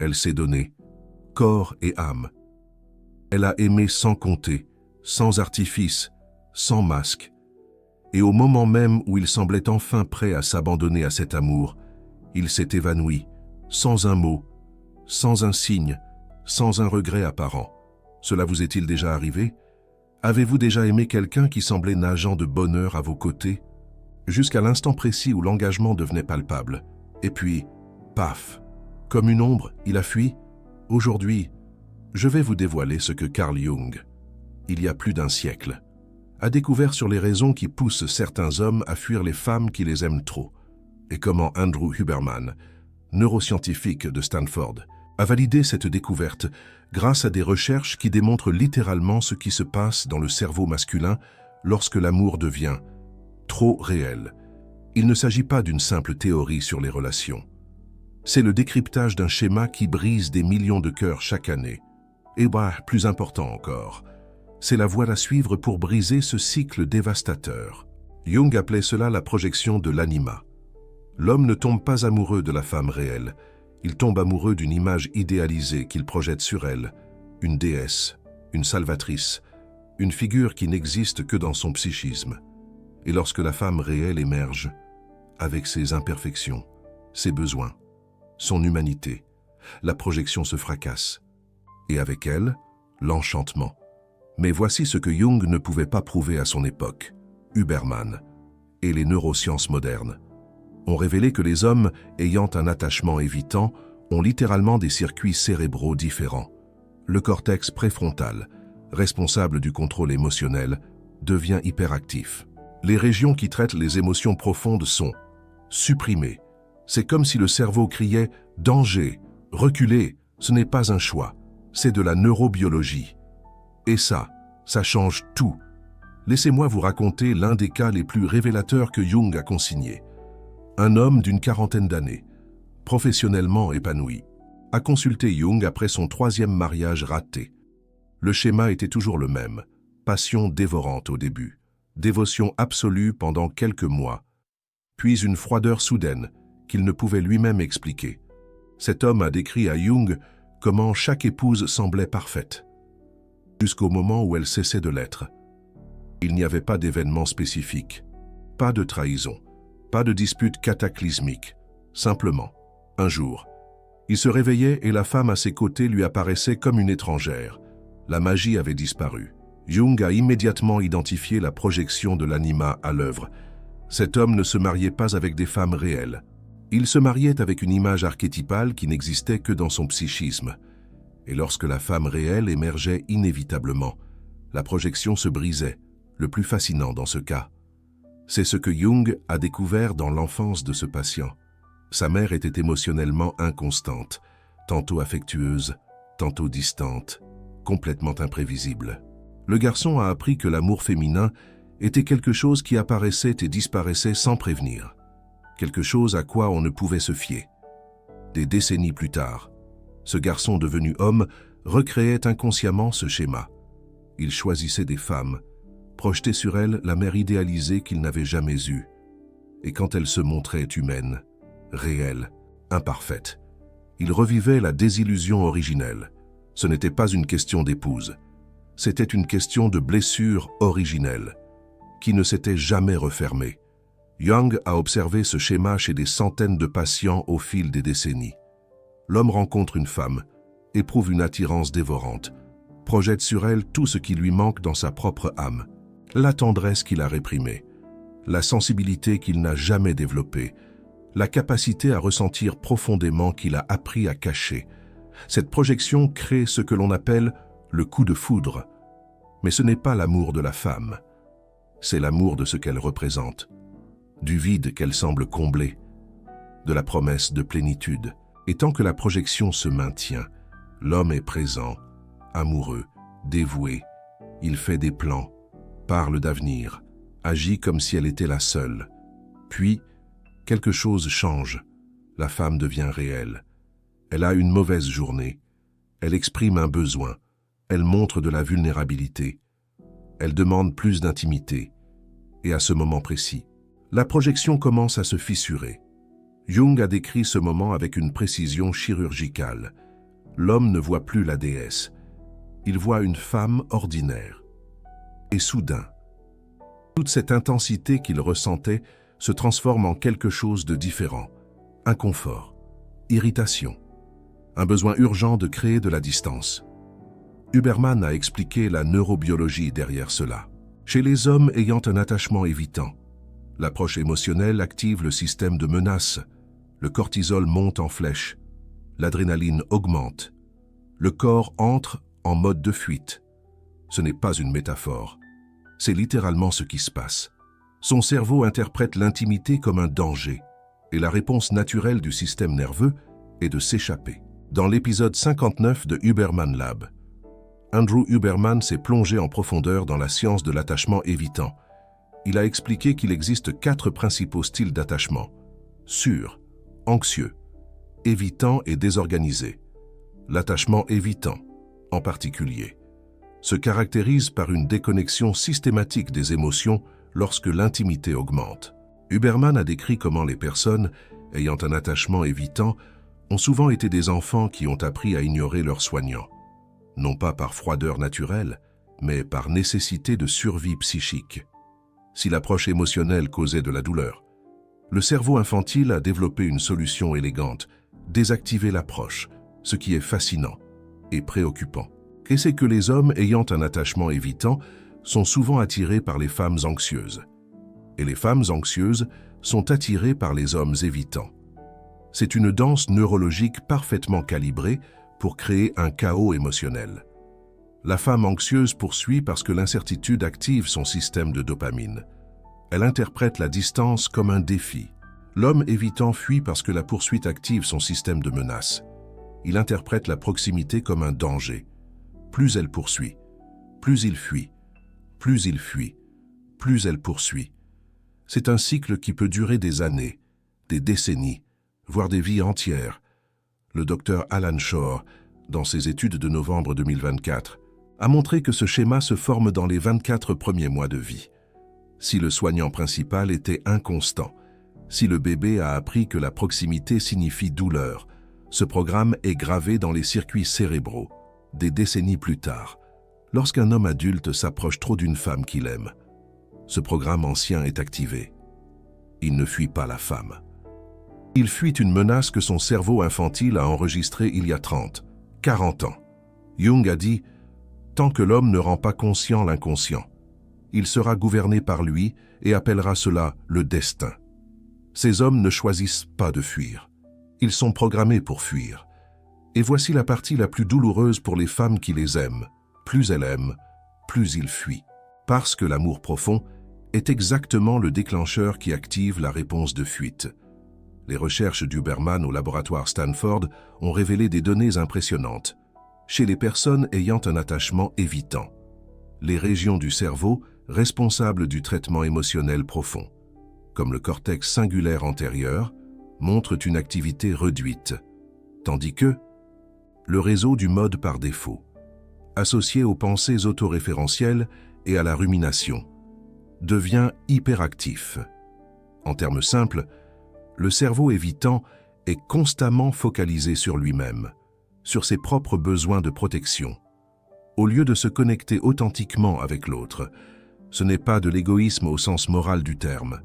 Elle s'est donnée, corps et âme. Elle a aimé sans compter, sans artifice, sans masque. Et au moment même où il semblait enfin prêt à s'abandonner à cet amour, il s'est évanoui, sans un mot, sans un signe, sans un regret apparent. Cela vous est-il déjà arrivé? Avez-vous déjà aimé quelqu'un qui semblait nageant de bonheur à vos côtés? Jusqu'à l'instant précis où l'engagement devenait palpable. Et puis, paf! Comme une ombre, il a fui. Aujourd'hui, je vais vous dévoiler ce que Carl Jung, il y a plus d'un siècle, a découvert sur les raisons qui poussent certains hommes à fuir les femmes qui les aiment trop, et comment Andrew Huberman, neuroscientifique de Stanford, a validé cette découverte grâce à des recherches qui démontrent littéralement ce qui se passe dans le cerveau masculin lorsque l'amour devient trop réel. Il ne s'agit pas d'une simple théorie sur les relations. C'est le décryptage d'un schéma qui brise des millions de cœurs chaque année. Et plus important encore, c'est la voie à suivre pour briser ce cycle dévastateur. Jung appelait cela la projection de l'anima. L'homme ne tombe pas amoureux de la femme réelle, il tombe amoureux d'une image idéalisée qu'il projette sur elle, une déesse, une salvatrice, une figure qui n'existe que dans son psychisme. Et lorsque la femme réelle émerge, avec ses imperfections, ses besoins, son humanité, la projection se fracasse. Et avec elle, l'enchantement. Mais voici ce que Jung ne pouvait pas prouver à son époque. Huberman et les neurosciences modernes ont révélé que les hommes ayant un attachement évitant ont littéralement des circuits cérébraux différents. Le cortex préfrontal, responsable du contrôle émotionnel, devient hyperactif. Les régions qui traitent les émotions profondes sont supprimées. C'est comme si le cerveau criait « danger, reculez, ce n'est pas un choix, c'est de la neurobiologie ». Et ça change tout. Laissez-moi vous raconter l'un des cas les plus révélateurs que Jung a consigné. Un homme d'une quarantaine d'années, professionnellement épanoui, a consulté Jung après son 3e mariage raté. Le schéma était toujours le même, passion dévorante au début, dévotion absolue pendant quelques mois, puis une froideur soudaine qu'il ne pouvait lui-même expliquer. Cet homme a décrit à Jung comment chaque épouse semblait parfaite, jusqu'au moment où elle cessait de l'être. Il n'y avait pas d'événement spécifique, pas de trahison, pas de dispute cataclysmique. Simplement, un jour, il se réveillait et la femme à ses côtés lui apparaissait comme une étrangère. La magie avait disparu. Jung a immédiatement identifié la projection de l'anima à l'œuvre. Cet homme ne se mariait pas avec des femmes réelles. Il se mariait avec une image archétypale qui n'existait que dans son psychisme. Et lorsque la femme réelle émergeait inévitablement, la projection se brisait, le plus fascinant dans ce cas. C'est ce que Jung a découvert dans l'enfance de ce patient. Sa mère était émotionnellement inconstante, tantôt affectueuse, tantôt distante, complètement imprévisible. Le garçon a appris que l'amour féminin était quelque chose qui apparaissait et disparaissait sans prévenir, quelque chose à quoi on ne pouvait se fier. Des décennies plus tard, ce garçon devenu homme recréait inconsciemment ce schéma. Il choisissait des femmes, projetait sur elles la mère idéalisée qu'il n'avait jamais eue. Et quand elle se montrait humaine, réelle, imparfaite, il revivait la désillusion originelle. Ce n'était pas une question d'épouse, c'était une question de blessure originelle, qui ne s'était jamais refermée. Jung a observé ce schéma chez des centaines de patients au fil des décennies. L'homme rencontre une femme, éprouve une attirance dévorante, projette sur elle tout ce qui lui manque dans sa propre âme, la tendresse qu'il a réprimée, la sensibilité qu'il n'a jamais développée, la capacité à ressentir profondément qu'il a appris à cacher. Cette projection crée ce que l'on appelle le coup de foudre. Mais ce n'est pas l'amour de la femme, c'est l'amour de ce qu'elle représente, du vide qu'elle semble combler, de la promesse de plénitude. Et tant que la projection se maintient, l'homme est présent, amoureux, dévoué. Il fait des plans, parle d'avenir, agit comme si elle était la seule. Puis, quelque chose change. La femme devient réelle. Elle a une mauvaise journée. Elle exprime un besoin. Elle montre de la vulnérabilité. Elle demande plus d'intimité. Et à ce moment précis, la projection commence à se fissurer. Jung a décrit ce moment avec une précision chirurgicale. l'homme ne voit plus la déesse. Il voit une femme ordinaire. Et soudain, toute cette intensité qu'il ressentait se transforme en quelque chose de différent. Inconfort, irritation, un besoin urgent de créer de la distance. Huberman a expliqué la neurobiologie derrière cela. Chez les hommes ayant un attachement évitant, l'approche émotionnelle active le système de menace, le cortisol monte en flèche, l'adrénaline augmente, le corps entre en mode de fuite. Ce n'est pas une métaphore, c'est littéralement ce qui se passe. Son cerveau interprète l'intimité comme un danger, et la réponse naturelle du système nerveux est de s'échapper. Dans l'épisode 59 de Huberman Lab, Andrew Huberman s'est plongé en profondeur dans la science de l'attachement évitant. Il a expliqué qu'il existe 4 principaux styles d'attachement: sûr, anxieux, évitant et désorganisé. L'attachement évitant, en particulier, se caractérise par une déconnexion systématique des émotions lorsque l'intimité augmente. Huberman a décrit comment les personnes ayant un attachement évitant ont souvent été des enfants qui ont appris à ignorer leurs soignants, non pas par froideur naturelle, mais par nécessité de survie psychique. Si l'approche émotionnelle causait de la douleur, le cerveau infantile a développé une solution élégante: désactiver l'approche, ce qui est fascinant et préoccupant. Et c'est que les hommes ayant un attachement évitant sont souvent attirés par les femmes anxieuses. Et les femmes anxieuses sont attirées par les hommes évitants. C'est une danse neurologique parfaitement calibrée pour créer un chaos émotionnel. La femme anxieuse poursuit parce que l'incertitude active son système de dopamine. Elle interprète la distance comme un défi. L'homme évitant fuit parce que la poursuite active son système de menace. Il interprète la proximité comme un danger. Plus elle poursuit, plus il fuit, plus il fuit, plus elle poursuit. C'est un cycle qui peut durer des années, des décennies, voire des vies entières. Le docteur Alan Shore, dans ses études de novembre 2024, a montré que ce schéma se forme dans les 24 premiers mois de vie. Si le soignant principal était inconstant, si le bébé a appris que la proximité signifie douleur, ce programme est gravé dans les circuits cérébraux. Des décennies plus tard, lorsqu'un homme adulte s'approche trop d'une femme qu'il aime, ce programme ancien est activé. Il ne fuit pas la femme. Il fuit une menace que son cerveau infantile a enregistrée il y a 30, 40 ans. Jung a dit « Tant que l'homme ne rend pas conscient l'inconscient, il sera gouverné par lui et appellera cela le destin. » Ces hommes ne choisissent pas de fuir. Ils sont programmés pour fuir. Et voici la partie la plus douloureuse pour les femmes qui les aiment. Plus elles aiment, plus ils fuient. Parce que l'amour profond est exactement le déclencheur qui active la réponse de fuite. Les recherches d'Huberman au laboratoire Stanford ont révélé des données impressionnantes. Chez les personnes ayant un attachement évitant, les régions du cerveau responsables du traitement émotionnel profond, comme le cortex singulaire antérieur, montrent une activité réduite, tandis que le réseau du mode par défaut, associé aux pensées autoréférentielles et à la rumination, devient hyperactif. En termes simples, le cerveau évitant est constamment focalisé sur lui-même, sur ses propres besoins de protection. Au lieu de se connecter authentiquement avec l'autre, ce n'est pas de l'égoïsme au sens moral du terme.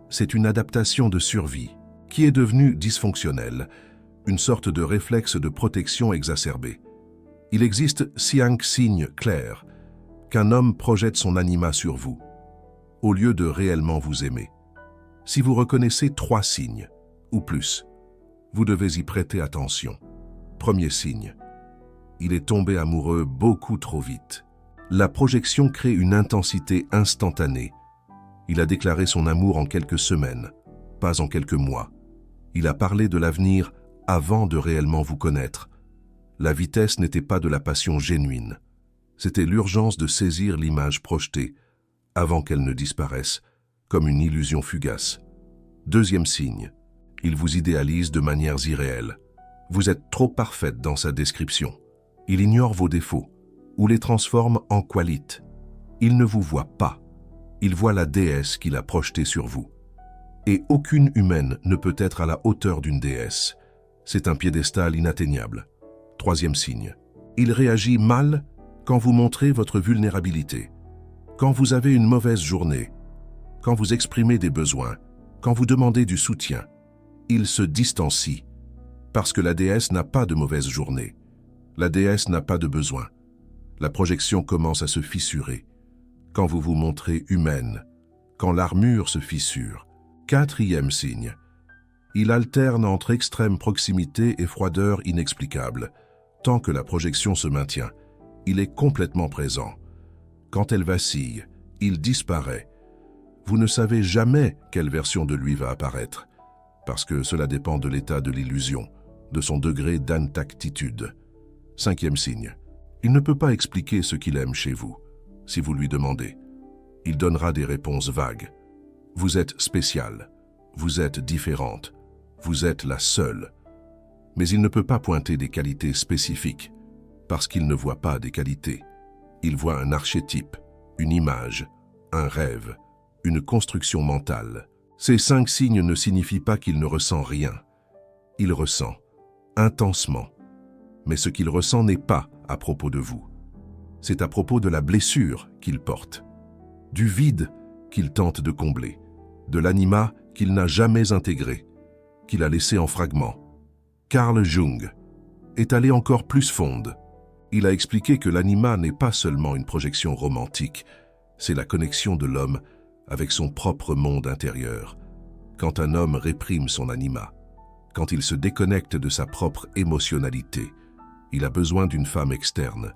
C'est une adaptation de survie qui est devenue dysfonctionnelle, une sorte de réflexe de protection exacerbé. Il existe 5 signes clairs qu'un homme projette son anima sur vous, au lieu de réellement vous aimer. Si vous reconnaissez 3 signes, ou plus, vous devez y prêter attention. Premier signe, il est tombé amoureux beaucoup trop vite. La projection crée une intensité instantanée. Il a déclaré son amour en quelques semaines, pas en quelques mois. Il a parlé de l'avenir avant de réellement vous connaître. La vitesse n'était pas de la passion génuine. C'était l'urgence de saisir l'image projetée, avant qu'elle ne disparaisse, comme une illusion fugace. Deuxième signe, il vous idéalise de manières irréelles. Vous êtes trop parfaite dans sa description. Il ignore vos défauts, ou les transforme en qualités. Il ne vous voit pas. Il voit la déesse qu'il a projetée sur vous. Et aucune humaine ne peut être à la hauteur d'une déesse. C'est un piédestal inatteignable. Troisième signe. Il réagit mal quand vous montrez votre vulnérabilité, quand vous avez une mauvaise journée, quand vous exprimez des besoins, quand vous demandez du soutien. Il se distancie parce que la déesse n'a pas de mauvaise journée. La déesse n'a pas de besoin. La projection commence à se fissurer. Quand vous vous montrez humaine, quand l'armure se fissure. Quatrième signe. Il alterne entre extrême proximité et froideur inexplicable. Tant que la projection se maintient, il est complètement présent. Quand elle vacille, il disparaît. Vous ne savez jamais quelle version de lui va apparaître, parce que cela dépend de l'état de l'illusion, de son degré d'intactitude. Cinquième signe. Il ne peut pas expliquer ce qu'il aime chez vous, si vous lui demandez. Il donnera des réponses vagues. Vous êtes spéciale, vous êtes différente, vous êtes la seule. Mais il ne peut pas pointer des qualités spécifiques, parce qu'il ne voit pas des qualités. Il voit un archétype, une image, un rêve, une construction mentale. Ces 5 signes ne signifient pas qu'il ne ressent rien. Il ressent, intensement. Mais ce qu'il ressent n'est pas à propos de vous. C'est à propos de la blessure qu'il porte, du vide qu'il tente de combler, de l'anima qu'il n'a jamais intégré, qu'il a laissé en fragments. Carl Jung est allé encore plus fonde. Il a expliqué que l'anima n'est pas seulement une projection romantique, c'est la connexion de l'homme avec son propre monde intérieur. Quand un homme réprime son anima, quand il se déconnecte de sa propre émotionnalité, il a besoin d'une femme externe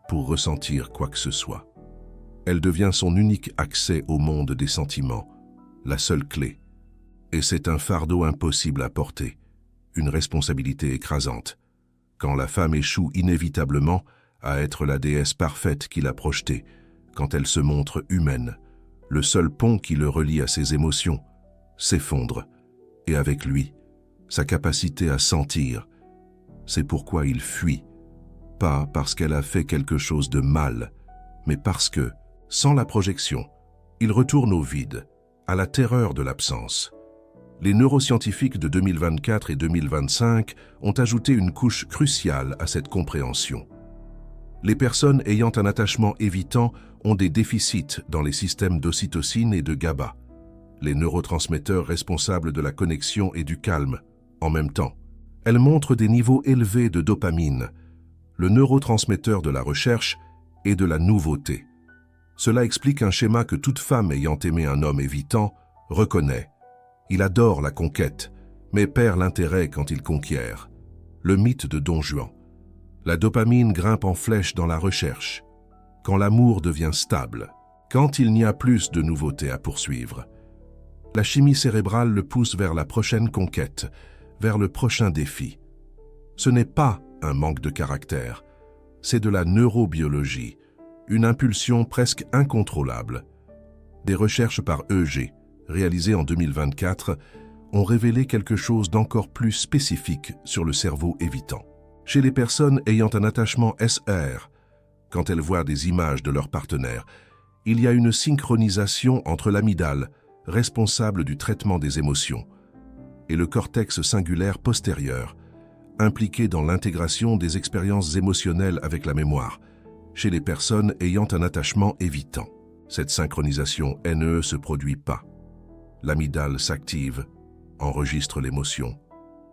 pour ressentir quoi que ce soit. Elle devient son unique accès au monde des sentiments, la seule clé. Et c'est un fardeau impossible à porter, une responsabilité écrasante, quand la femme échoue inévitablement à être la déesse parfaite qu'il a projetée, quand elle se montre humaine, le seul pont qui le relie à ses émotions s'effondre, et avec lui, sa capacité à sentir. C'est pourquoi il fuit, pas parce qu'elle a fait quelque chose de mal, mais parce que, sans la projection, il retourne au vide, à la terreur de l'absence. Les neuroscientifiques de 2024 et 2025 ont ajouté une couche cruciale à cette compréhension. Les personnes ayant un attachement évitant ont des déficits dans les systèmes d'ocytocine et de GABA, les neurotransmetteurs responsables de la connexion et du calme, en même temps. Elles montrent des niveaux élevés de dopamine, le neurotransmetteur de la recherche et de la nouveauté. Cela explique un schéma que toute femme ayant aimé un homme évitant reconnaît. Il adore la conquête, mais perd l'intérêt quand il conquiert. Le mythe de Don Juan. La dopamine grimpe en flèche dans la recherche, quand l'amour devient stable, quand il n'y a plus de nouveautés à poursuivre. La chimie cérébrale le pousse vers la prochaine conquête, vers le prochain défi. Ce n'est pas un manque de caractère, c'est de la neurobiologie, une impulsion presque incontrôlable. Des recherches par EG, réalisées en 2024, ont révélé quelque chose d'encore plus spécifique sur le cerveau évitant. Chez les personnes ayant un attachement SR, quand elles voient des images de leur partenaire, il y a une synchronisation entre l'amygdale, responsable du traitement des émotions, et le cortex singulaire postérieur, impliqué dans l'intégration des expériences émotionnelles avec la mémoire, chez les personnes ayant un attachement évitant. Cette synchronisation ne se produit pas. L'amygdale s'active, enregistre l'émotion,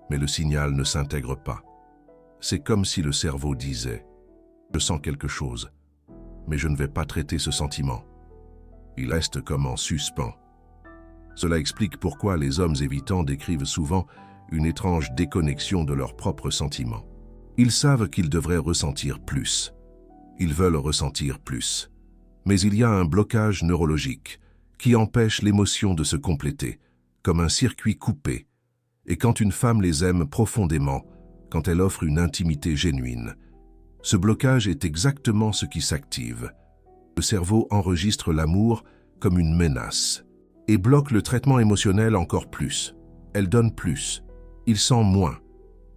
mais le signal ne s'intègre pas. C'est comme si le cerveau disait « Je sens quelque chose, mais je ne vais pas traiter ce sentiment. » Il reste comme en suspens. Cela explique pourquoi les hommes évitants décrivent souvent une étrange déconnexion de leurs propres sentiments. Ils savent qu'ils devraient ressentir plus. Ils veulent ressentir plus. Mais il y a un blocage neurologique qui empêche l'émotion de se compléter, comme un circuit coupé. Et quand une femme les aime profondément, quand elle offre une intimité génuine, ce blocage est exactement ce qui s'active. Le cerveau enregistre l'amour comme une menace et bloque le traitement émotionnel encore plus. Elle donne plus, il sent moins,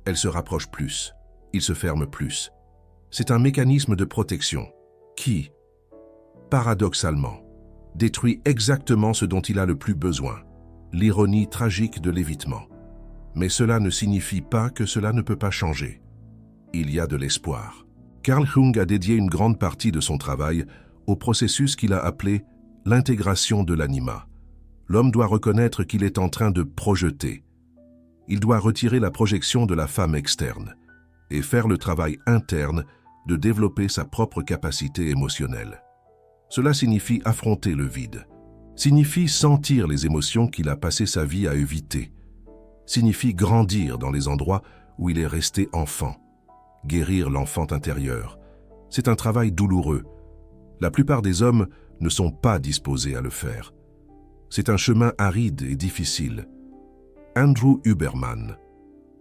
elle se rapproche plus, il se ferme plus. C'est un mécanisme de protection qui, paradoxalement, détruit exactement ce dont il a le plus besoin, l'ironie tragique de l'évitement. Mais cela ne signifie pas que cela ne peut pas changer. il y a de l'espoir. Carl Jung a dédié une grande partie de son travail au processus qu'il a appelé l'intégration de l'anima. L'homme doit reconnaître qu'il est en train de projeter. Il doit retirer la projection de la femme externe et faire le travail interne de développer sa propre capacité émotionnelle. Cela signifie affronter le vide, signifie sentir les émotions qu'il a passé sa vie à éviter, signifie grandir dans les endroits où il est resté enfant, guérir l'enfant intérieur. C'est un travail douloureux. La plupart des hommes ne sont pas disposés à le faire. C'est un chemin aride et difficile. Andrew Huberman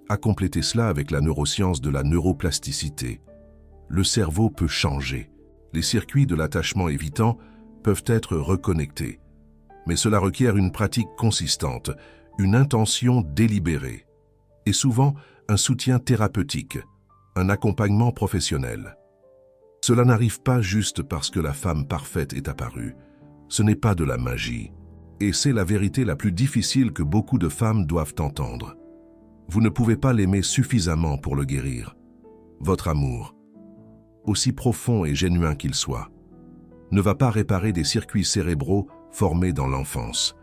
a complété cela avec la neuroscience de la neuroplasticité. Le cerveau peut changer. Les circuits de l'attachement évitant peuvent être reconnectés. Mais cela requiert une pratique consistante, une intention délibérée, et souvent un soutien thérapeutique, un accompagnement professionnel. Cela n'arrive pas juste parce que la femme parfaite est apparue. Ce n'est pas de la magie. Et c'est la vérité la plus difficile que beaucoup de femmes doivent entendre. Vous ne pouvez pas l'aimer suffisamment pour le guérir. Votre amour, aussi profond et génuin qu'il soit, ne va pas réparer des circuits cérébraux formés dans l'enfance.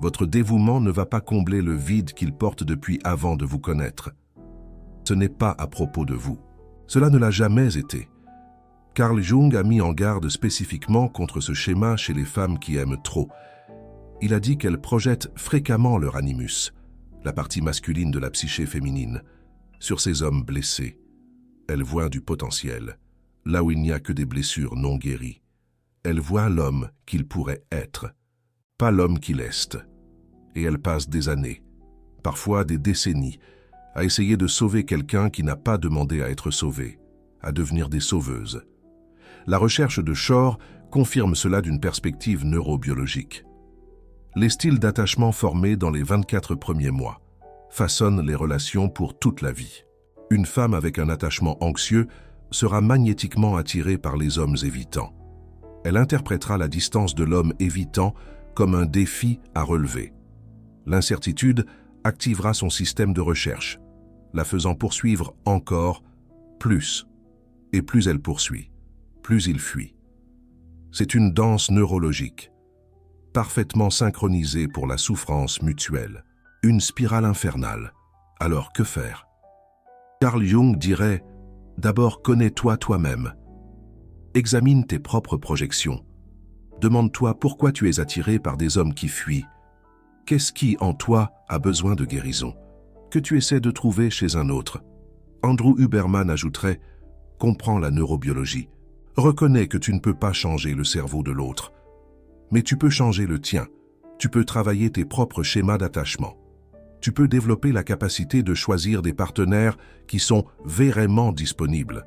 Votre dévouement ne va pas combler le vide qu'il porte depuis avant de vous connaître. Ce n'est pas à propos de vous. Cela ne l'a jamais été. Carl Jung a mis en garde spécifiquement contre ce schéma chez les femmes qui aiment trop. Il a dit qu'elles projettent fréquemment leur animus, la partie masculine de la psyché féminine, sur ces hommes blessés. Elles voient du potentiel, là où il n'y a que des blessures non guéries. Elles voient l'homme qu'il pourrait être, pas l'homme qu'il est. Et elles passent des années, parfois des décennies, à essayer de sauver quelqu'un qui n'a pas demandé à être sauvé, à devenir des sauveuses. La recherche de Shore confirme cela d'une perspective neurobiologique. Les styles d'attachement formés dans les 24 premiers mois façonnent les relations pour toute la vie. Une femme avec un attachement anxieux sera magnétiquement attirée par les hommes évitants. Elle interprétera la distance de l'homme évitant comme un défi à relever. L'incertitude activera son système de recherche, la faisant poursuivre encore plus. Et plus elle poursuit, plus il fuit. C'est une danse neurologique, parfaitement synchronisée pour la souffrance mutuelle. Une spirale infernale. Alors que faire? Carl Jung dirait « D'abord connais-toi toi-même. Examine tes propres projections. Demande-toi pourquoi tu es attiré par des hommes qui fuient. Qu'est-ce qui, en toi, a besoin de guérison? Que tu essaies de trouver chez un autre ?» Andrew Huberman ajouterait « Comprends la neurobiologie. Reconnais que tu ne peux pas changer le cerveau de l'autre. Mais tu peux changer le tien. Tu peux travailler tes propres schémas d'attachement. Tu peux développer la capacité de choisir des partenaires qui sont vraiment disponibles. »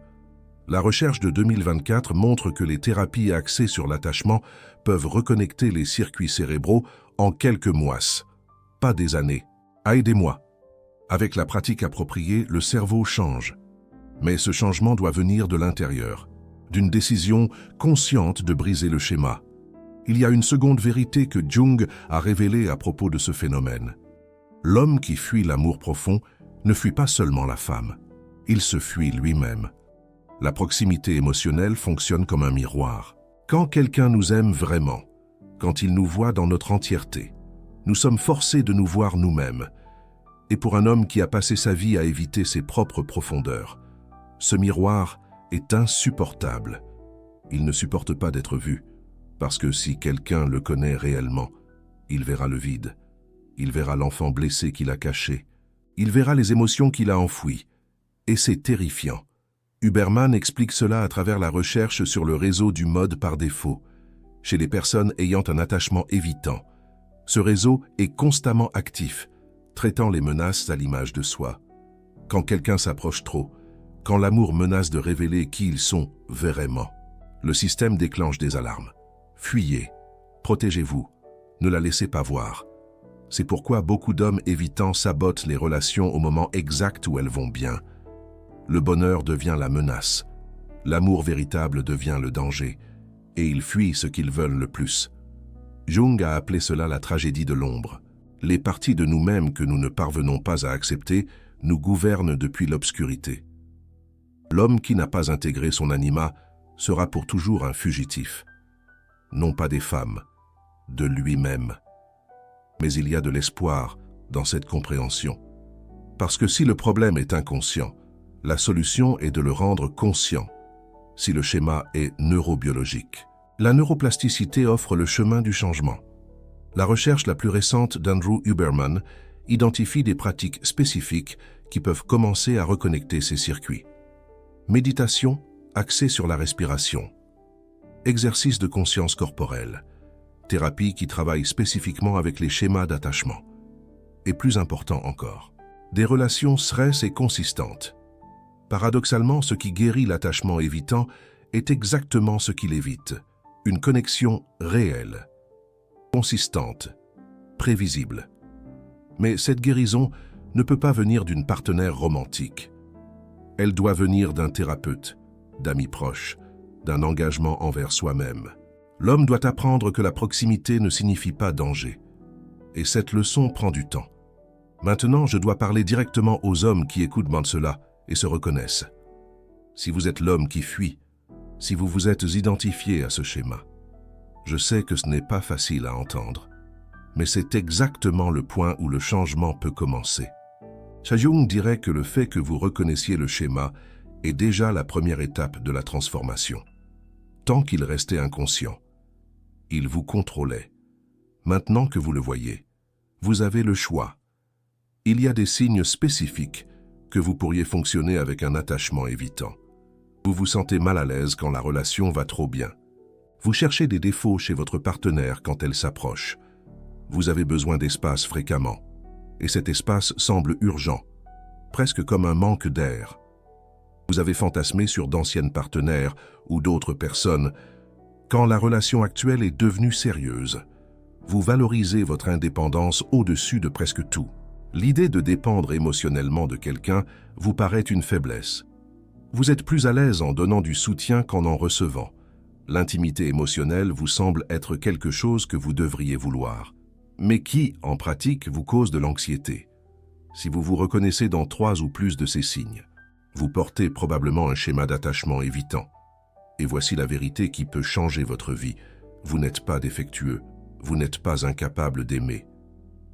La recherche de 2024 montre que les thérapies axées sur l'attachement peuvent reconnecter les circuits cérébraux en quelques mois, pas des années. Aidez-moi. Avec la pratique appropriée, le cerveau change. Mais ce changement doit venir de l'intérieur, d'une décision consciente de briser le schéma. Il y a une seconde vérité que Jung a révélée à propos de ce phénomène. L'homme qui fuit l'amour profond ne fuit pas seulement la femme, il se fuit lui-même. La proximité émotionnelle fonctionne comme un miroir. Quand quelqu'un nous aime vraiment, quand il nous voit dans notre entièreté, nous sommes forcés de nous voir nous-mêmes. Et pour un homme qui a passé sa vie à éviter ses propres profondeurs, ce miroir est insupportable. Il ne supporte pas d'être vu, parce que si quelqu'un le connaît réellement, il verra le vide, il verra l'enfant blessé qu'il a caché, il verra les émotions qu'il a enfouies, et c'est terrifiant. Huberman explique cela à travers la recherche sur le réseau du mode par défaut, chez les personnes ayant un attachement évitant. Ce réseau est constamment actif, traitant les menaces à l'image de soi. Quand quelqu'un s'approche trop, quand l'amour menace de révéler qui ils sont vraiment, le système déclenche des alarmes. Fuyez, protégez-vous, ne la laissez pas voir. C'est pourquoi beaucoup d'hommes évitants sabotent les relations au moment exact où elles vont bien. Le bonheur devient la menace, l'amour véritable devient le danger, et ils fuient ce qu'ils veulent le plus. Jung a appelé cela la tragédie de l'ombre. Les parties de nous-mêmes que nous ne parvenons pas à accepter nous gouvernent depuis l'obscurité. L'homme qui n'a pas intégré son anima sera pour toujours un fugitif. Non pas des femmes, de lui-même. Mais il y a de l'espoir dans cette compréhension. Parce que si le problème est inconscient, la solution est de le rendre conscient, si le schéma est neurobiologique. La neuroplasticité offre le chemin du changement. La recherche la plus récente d'Andrew Huberman identifie des pratiques spécifiques qui peuvent commencer à reconnecter ces circuits. Méditation axée sur la respiration. Exercice de conscience corporelle. Thérapie qui travaille spécifiquement avec les schémas d'attachement. Et plus important encore, des relations saines et consistantes. Paradoxalement, ce qui guérit l'attachement évitant est exactement ce qui l'évite. Une connexion réelle, consistante, prévisible. Mais cette guérison ne peut pas venir d'une partenaire romantique. Elle doit venir d'un thérapeute, d'amis proches, d'un engagement envers soi-même. L'homme doit apprendre que la proximité ne signifie pas danger. Et cette leçon prend du temps. Maintenant, je dois parler directement aux hommes qui écoutent cela et se reconnaissent. Si vous êtes l'homme qui fuit, si vous vous êtes identifié à ce schéma, je sais que ce n'est pas facile à entendre, mais c'est exactement le point où le changement peut commencer. Jung dirait que le fait que vous reconnaissiez le schéma est déjà la première étape de la transformation. Tant qu'il restait inconscient, il vous contrôlait. Maintenant que vous le voyez, vous avez le choix. Il y a des signes spécifiques que vous pourriez fonctionner avec un attachement évitant. Vous vous sentez mal à l'aise quand la relation va trop bien. Vous cherchez des défauts chez votre partenaire quand elle s'approche. Vous avez besoin d'espace fréquemment. Et cet espace semble urgent, presque comme un manque d'air. Vous avez fantasmé sur d'anciennes partenaires ou d'autres personnes. Quand la relation actuelle est devenue sérieuse, vous valorisez votre indépendance au-dessus de presque tout. L'idée de dépendre émotionnellement de quelqu'un vous paraît une faiblesse. Vous êtes plus à l'aise en donnant du soutien qu'en en recevant. L'intimité émotionnelle vous semble être quelque chose que vous devriez vouloir, mais qui, en pratique, vous cause de l'anxiété. Si vous vous reconnaissez dans 3 ou plus de ces signes, vous portez probablement un schéma d'attachement évitant. Et voici la vérité qui peut changer votre vie. Vous n'êtes pas défectueux, vous n'êtes pas incapable d'aimer.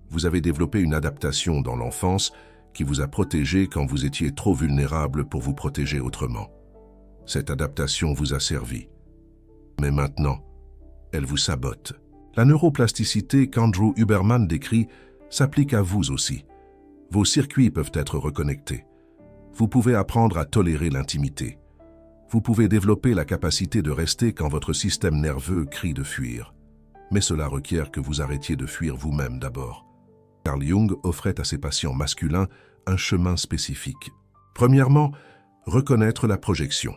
Vous avez développé une adaptation dans l'enfance qui vous a protégé quand vous étiez trop vulnérable pour vous protéger autrement. Cette adaptation vous a servi. Mais maintenant, elle vous sabote. La neuroplasticité qu'Andrew Huberman décrit s'applique à vous aussi. Vos circuits peuvent être reconnectés. Vous pouvez apprendre à tolérer l'intimité. Vous pouvez développer la capacité de rester quand votre système nerveux crie de fuir. Mais cela requiert que vous arrêtiez de fuir vous-même d'abord. Carl Jung offrait à ses patients masculins un chemin spécifique. Premièrement, reconnaître la projection.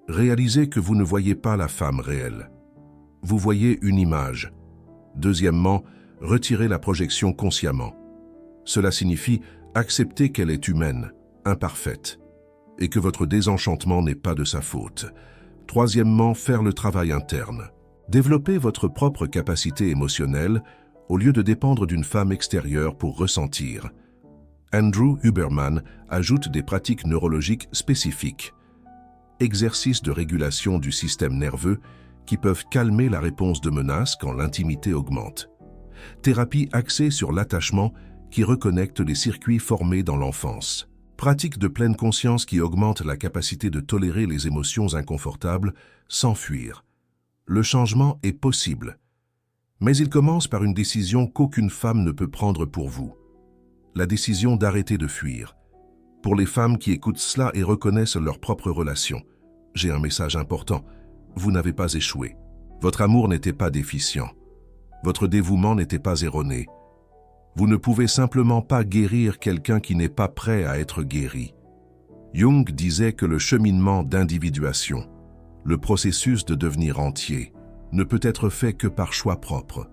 Réalisez que vous ne voyez pas la femme réelle. Vous voyez une image. Deuxièmement, retirez la projection consciemment. Cela signifie accepter qu'elle est humaine, imparfaite, et que votre désenchantement n'est pas de sa faute. Troisièmement, faire le travail interne. Développer votre propre capacité émotionnelle au lieu de dépendre d'une femme extérieure pour ressentir. Andrew Huberman ajoute des pratiques neurologiques spécifiques. Exercices de régulation du système nerveux qui peuvent calmer la réponse de menace quand l'intimité augmente. Thérapie axée sur l'attachement qui reconnecte les circuits formés dans l'enfance. Pratique de pleine conscience qui augmente la capacité de tolérer les émotions inconfortables sans fuir. Le changement est possible. Mais il commence par une décision qu'aucune femme ne peut prendre pour vous. La décision d'arrêter de fuir. Pour les femmes qui écoutent cela et reconnaissent leur propre relation, j'ai un message important. Vous n'avez pas échoué. Votre amour n'était pas déficient. Votre dévouement n'était pas erroné. Vous ne pouvez simplement pas guérir quelqu'un qui n'est pas prêt à être guéri. Jung disait que le cheminement d'individuation, le processus de devenir entier, ne peut être fait que par choix propre.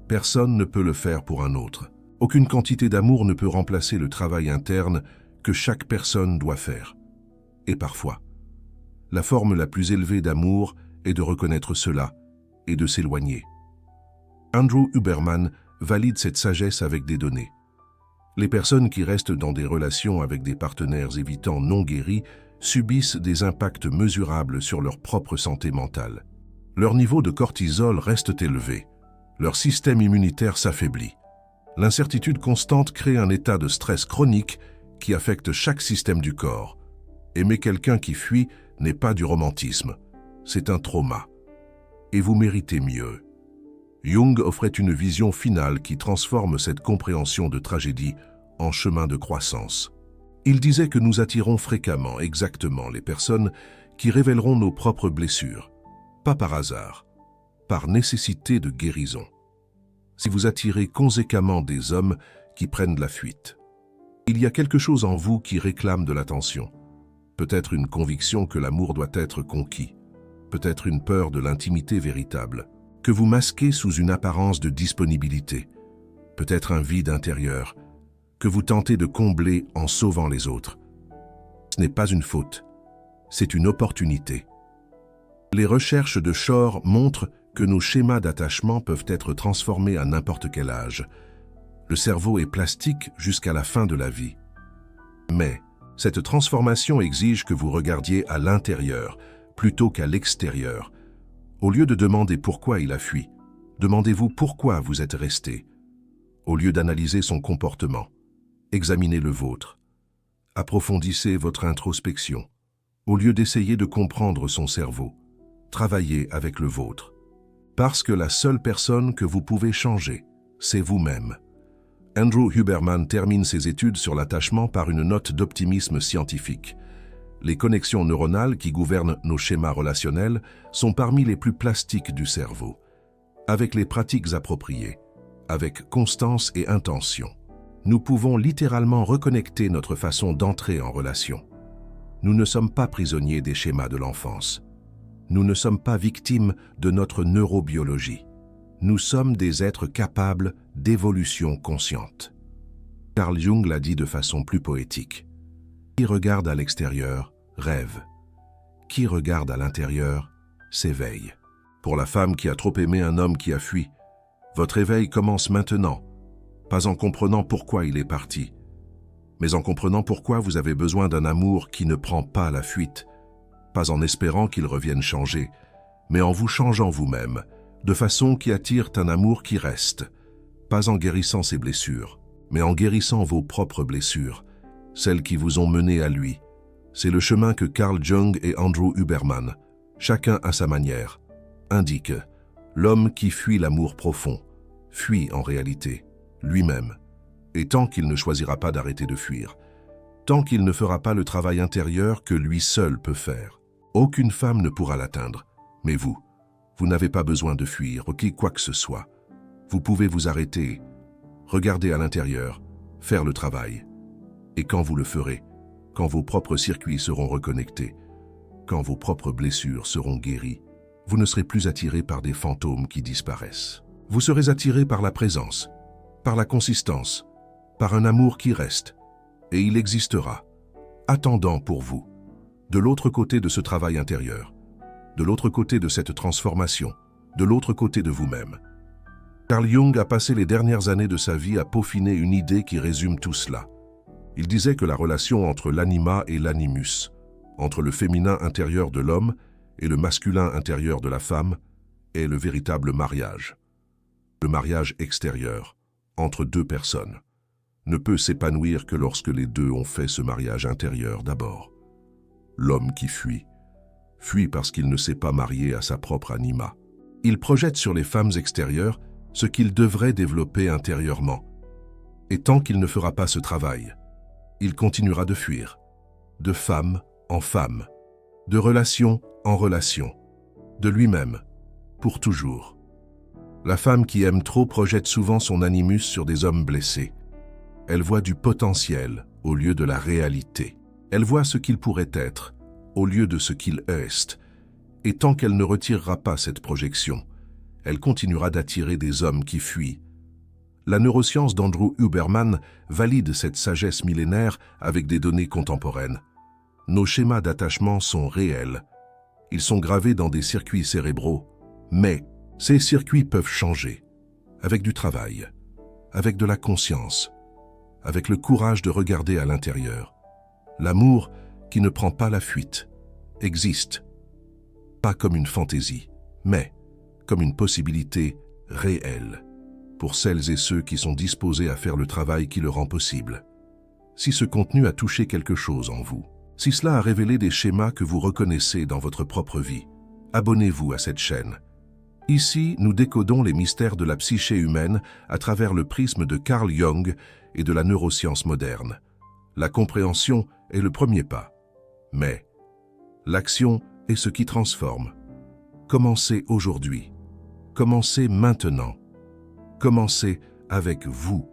Personne ne peut le faire pour un autre. Aucune quantité d'amour ne peut remplacer le travail interne que chaque personne doit faire. Et parfois, la forme la plus élevée d'amour est de reconnaître cela et de s'éloigner. Andrew Huberman valide cette sagesse avec des données. Les personnes qui restent dans des relations avec des partenaires évitants non guéris subissent des impacts mesurables sur leur propre santé mentale. Leur niveau de cortisol reste élevé. Leur système immunitaire s'affaiblit. L'incertitude constante crée un état de stress chronique qui affecte chaque système du corps. Aimer quelqu'un qui fuit n'est pas du romantisme, c'est un trauma. Et vous méritez mieux. Jung offrait une vision finale qui transforme cette compréhension de tragédie en chemin de croissance. Il disait que nous attirons fréquemment exactement les personnes qui révéleront nos propres blessures, pas par hasard, par nécessité de guérison. Si vous attirez conséquemment des hommes qui prennent la fuite, il y a quelque chose en vous qui réclame de l'attention. Peut-être une conviction que l'amour doit être conquis, peut-être une peur de l'intimité véritable, que vous masquez sous une apparence de disponibilité, peut-être un vide intérieur, que vous tentez de combler en sauvant les autres. Ce n'est pas une faute, c'est une opportunité. Les recherches de Shore montrent que nos schémas d'attachement peuvent être transformés à n'importe quel âge. Le cerveau est plastique jusqu'à la fin de la vie. Mais cette transformation exige que vous regardiez à l'intérieur plutôt qu'à l'extérieur. Au lieu de demander pourquoi il a fui, demandez-vous pourquoi vous êtes resté. Au lieu d'analyser son comportement, examinez le vôtre. Approfondissez votre introspection. Au lieu d'essayer de comprendre son cerveau, travaillez avec le vôtre. Parce que la seule personne que vous pouvez changer, c'est vous-même. Andrew Huberman termine ses études sur l'attachement par une note d'optimisme scientifique. Les connexions neuronales qui gouvernent nos schémas relationnels sont parmi les plus plastiques du cerveau. Avec les pratiques appropriées, avec constance et intention, nous pouvons littéralement reconnecter notre façon d'entrer en relation. Nous ne sommes pas prisonniers des schémas de l'enfance. Nous ne sommes pas victimes de notre neurobiologie. Nous sommes des êtres capables d'évolution consciente. Carl Jung l'a dit de façon plus poétique. Qui regarde à l'extérieur, rêve. Qui regarde à l'intérieur, s'éveille. Pour la femme qui a trop aimé un homme qui a fui, votre éveil commence maintenant, pas en comprenant pourquoi il est parti, mais en comprenant pourquoi vous avez besoin d'un amour qui ne prend pas la fuite, pas en espérant qu'il revienne changer, mais en vous changeant vous-même, de façon qui attire un amour qui reste, pas en guérissant ses blessures, mais en guérissant vos propres blessures, celles qui vous ont mené à lui. C'est le chemin que Carl Jung et Andrew Huberman, chacun à sa manière, indiquent. L'homme qui fuit l'amour profond, fuit en réalité, lui-même. Et tant qu'il ne choisira pas d'arrêter de fuir, tant qu'il ne fera pas le travail intérieur que lui seul peut faire, aucune femme ne pourra l'atteindre. Mais vous n'avez pas besoin de fuir, quoi que ce soit. Vous pouvez vous arrêter, regarder à l'intérieur, faire le travail. Et quand vous le ferez, quand vos propres circuits seront reconnectés, quand vos propres blessures seront guéries, vous ne serez plus attiré par des fantômes qui disparaissent. Vous serez attiré par la présence, par la consistance, par un amour qui reste, et il existera, attendant pour vous, de l'autre côté de ce travail intérieur, de l'autre côté de cette transformation, de l'autre côté de vous-même. Carl Jung a passé les dernières années de sa vie à peaufiner une idée qui résume tout cela. Il disait que la relation entre l'anima et l'animus, entre le féminin intérieur de l'homme et le masculin intérieur de la femme, est le véritable mariage. Le mariage extérieur, entre deux personnes, ne peut s'épanouir que lorsque les deux ont fait ce mariage intérieur d'abord. L'homme qui fuit parce qu'il ne s'est pas marié à sa propre anima. Il projette sur les femmes extérieures ce qu'il devrait développer intérieurement. Et tant qu'il ne fera pas ce travail, il continuera de fuir, de femme en femme, de relation en relation, de lui-même, pour toujours. La femme qui aime trop projette souvent son animus sur des hommes blessés. Elle voit du potentiel au lieu de la réalité. Elle voit ce qu'il pourrait être au lieu de ce qu'il est. Et tant qu'elle ne retirera pas cette projection, elle continuera d'attirer des hommes qui fuient. La neuroscience d'Andrew Huberman valide cette sagesse millénaire avec des données contemporaines. Nos schémas d'attachement sont réels. Ils sont gravés dans des circuits cérébraux, mais ces circuits peuvent changer, avec du travail, avec de la conscience, avec le courage de regarder à l'intérieur. L'amour qui ne prend pas la fuite, existe, pas comme une fantaisie, mais comme une possibilité réelle, pour celles et ceux qui sont disposés à faire le travail qui le rend possible. Si ce contenu a touché quelque chose en vous, si cela a révélé des schémas que vous reconnaissez dans votre propre vie, abonnez-vous à cette chaîne. Ici, nous décodons les mystères de la psyché humaine à travers le prisme de Carl Jung et de la neuroscience moderne. La compréhension est le premier pas, mais l'action est ce qui transforme. Commencez aujourd'hui. Commencez maintenant. Commencez avec vous.